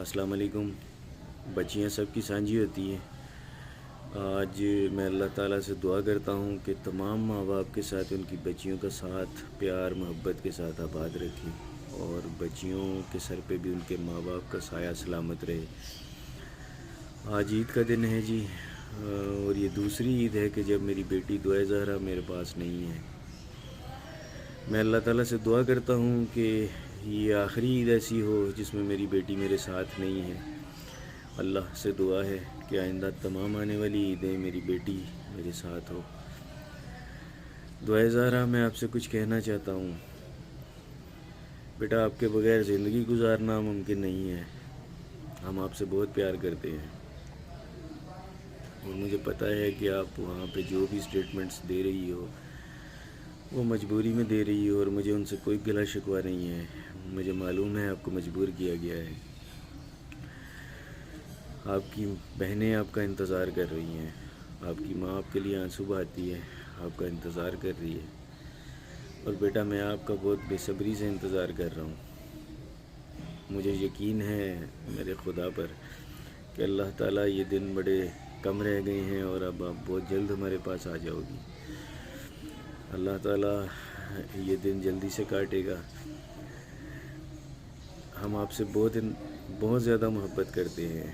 السلام علیکم۔ بچیاں سب کی سانجھی ہوتی ہیں۔ آج میں اللہ تعالیٰ سے دعا کرتا ہوں کہ تمام ماں باپ کے ساتھ ان کی بچیوں کا ساتھ پیار محبت کے ساتھ آباد رکھے، اور بچیوں کے سر پہ بھی ان کے ماں باپ کا سایہ سلامت رہے۔ آج عید کا دن ہے جی، اور یہ دوسری عید ہے کہ جب میری بیٹی دعائے زہرا میرے پاس نہیں ہے۔ میں اللہ تعالیٰ سے دعا کرتا ہوں کہ یہ آخری عید ایسی ہو جس میں میری بیٹی میرے ساتھ نہیں ہے۔ اللہ سے دعا ہے کہ آئندہ تمام آنے والی عیدیں میری بیٹی میرے ساتھ ہو۔ دعائے زہرا، میں آپ سے کچھ کہنا چاہتا ہوں۔ بیٹا، آپ کے بغیر زندگی گزارنا ممکن نہیں ہے۔ ہم آپ سے بہت پیار کرتے ہیں، اور مجھے پتہ ہے کہ آپ وہاں پہ جو بھی اسٹیٹمنٹس دے رہی ہو وہ مجبوری میں دے رہی ہو، اور مجھے ان سے کوئی گلہ شکوہ نہیں ہے۔ مجھے معلوم ہے آپ کو مجبور کیا گیا ہے۔ آپ کی بہنیں آپ کا انتظار کر رہی ہیں، آپ کی ماں آپ کے لیے آنسو بہاتی ہے، آپ کا انتظار کر رہی ہے، اور بیٹا میں آپ کا بہت بے صبری سے انتظار کر رہا ہوں۔ مجھے یقین ہے میرے خدا پر کہ اللہ تعالیٰ یہ دن بڑے کم رہ گئے ہیں، اور اب آپ بہت جلد ہمارے پاس آ جاؤ گی۔ اللہ تعالیٰ یہ دن جلدی سے کاٹے گا۔ ہم آپ سے بہت زیادہ محبت کرتے ہیں،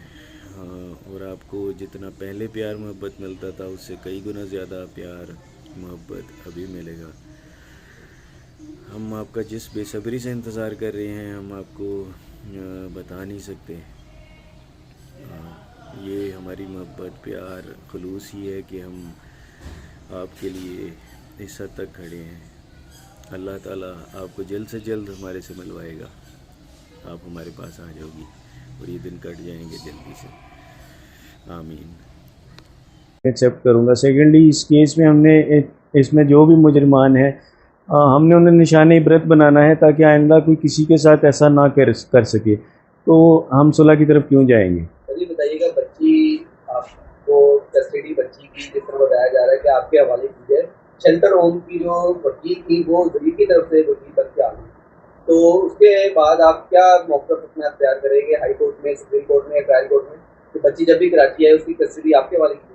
اور آپ کو جتنا پہلے پیار محبت ملتا تھا اس سے کئی گنا زیادہ پیار محبت ابھی ملے گا۔ ہم آپ کا جس بے صبری سے انتظار کر رہے ہیں ہم آپ کو بتا نہیں سکتے۔ یہ ہماری محبت پیار خلوص ہی ہے کہ ہم آپ کے لیے اس حد تک کھڑے ہیں۔ اللہ تعالیٰ آپ کو جلد سے جلد ہمارے سے ملوائے گا، آپ ہمارے پاس آ جاؤ گی، اور یہ دن کٹ جائیں گے جلدی سے۔ آمین۔ ایکسیپٹ کروں گا۔ سیکنڈلی، اس کیس میں ہم نے اس میں جو بھی مجرمان ہیں ہم نے انہیں نشان عبرت بنانا ہے تاکہ آئندہ کوئی کسی کے ساتھ ایسا نہ کر سکے۔ تو ہم صلح کی طرف کیوں جائیں گے؟ بتائیے گا، بچی آپ کو کسٹڈی بچی کی جس طرح بتایا جا رہا ہے کہ آپ کے حوالے کی ہے، شیلٹر ہوم کی جو وکیل تھی وہ زمین کی طرف سے وکیل بن کے آ گئی، تو اس کے بعد آپ کیا موقف اپنا اختیار کریں گے ہائی کورٹ میں، سپریم کورٹ میں یا ٹرائل کورٹ میں، کہ بچی جب بھی کراچی ہے اس کی کسٹڈی آپ کے حوالے کی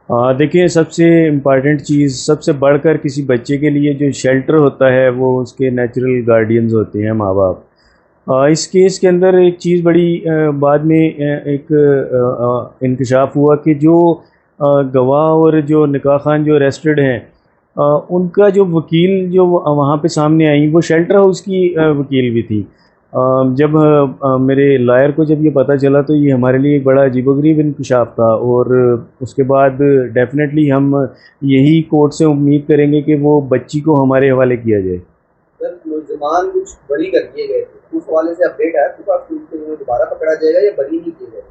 ہے؟ دیکھیں، سب سے امپارٹنٹ چیز، سب سے بڑھ کر کسی بچے کے لیے جو شیلٹر ہوتا ہے وہ اس کے نیچرل گارڈینز ہوتے ہیں، ماں باپ۔ اس کیس کے اندر ایک چیز بڑی بعد میں ایک انکشاف ہوا کہ جو گواہ اور جو نکاح خوان جو اریسٹڈ ہیں ان کا جو وکیل جو وہاں پہ سامنے آئی وہ شیلٹر ہاؤس کی وکیل بھی تھی۔ جب میرے لائر کو جب یہ پتہ چلا تو یہ ہمارے لیے ایک بڑا عجیب و غریب انکشاف تھا، اور اس کے بعد ڈیفینیٹلی ہم یہی کورٹ سے امید کریں گے کہ وہ بچی کو ہمارے حوالے کیا جائے۔ سر، ملزمان کچھ بری کر دیے گئے تھے، اس حوالے سے اپڈیٹ ہے تو آپ کو دوبارہ پکڑا جائے گا یا بری نہیں کیے گئے؟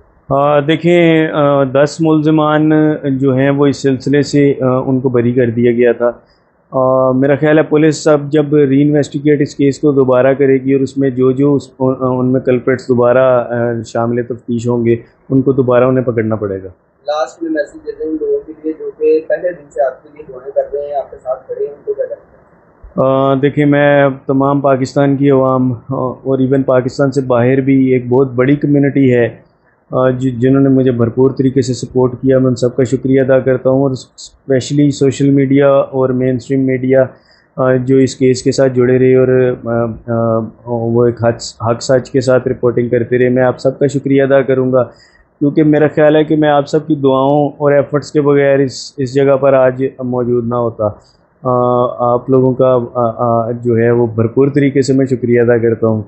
دیکھیں، 10 ملزمان جو ہیں وہ اس سلسلے سے ان کو بری کر دیا گیا تھا۔ میرا خیال ہے پولیس اب جب ری انویسٹیگیٹ اس کیس کو دوبارہ کرے گی اور اس میں جو ان میں کلپریٹس دوبارہ شامل تفتیش ہوں گے ان کو دوبارہ انہیں پکڑنا پڑے گا۔ لاسٹ میں میسج دیتے ہیں ان لوگوں کے لیے جو کہ پہلے دن سے آپ کے لیے دعائیں کر رہے ہیں، آپ کے ساتھ کھڑے ہیں، ان کو کیا کرتے ہیں؟ دیکھیں، میں تمام پاکستان کی عوام اور ایون پاکستان سے باہر بھی ایک بہت بڑی کمیونٹی ہے جنہوں نے مجھے بھرپور طریقے سے سپورٹ کیا، میں ان سب کا شکریہ ادا کرتا ہوں، اور اسپیشلی سوشل میڈیا اور مین اسٹریم میڈیا جو اس کیس کے ساتھ جڑے رہے اور وہ ایک حق سچ کے ساتھ رپورٹنگ کرتے رہے۔ میں آپ سب کا شکریہ ادا کروں گا، کیونکہ میرا خیال ہے کہ میں آپ سب کی دعاؤں اور ایفرٹس کے بغیر اس جگہ پر آج موجود نہ ہوتا۔ آپ لوگوں کا جو ہے وہ بھرپور طریقے سے میں شکریہ ادا کرتا ہوں۔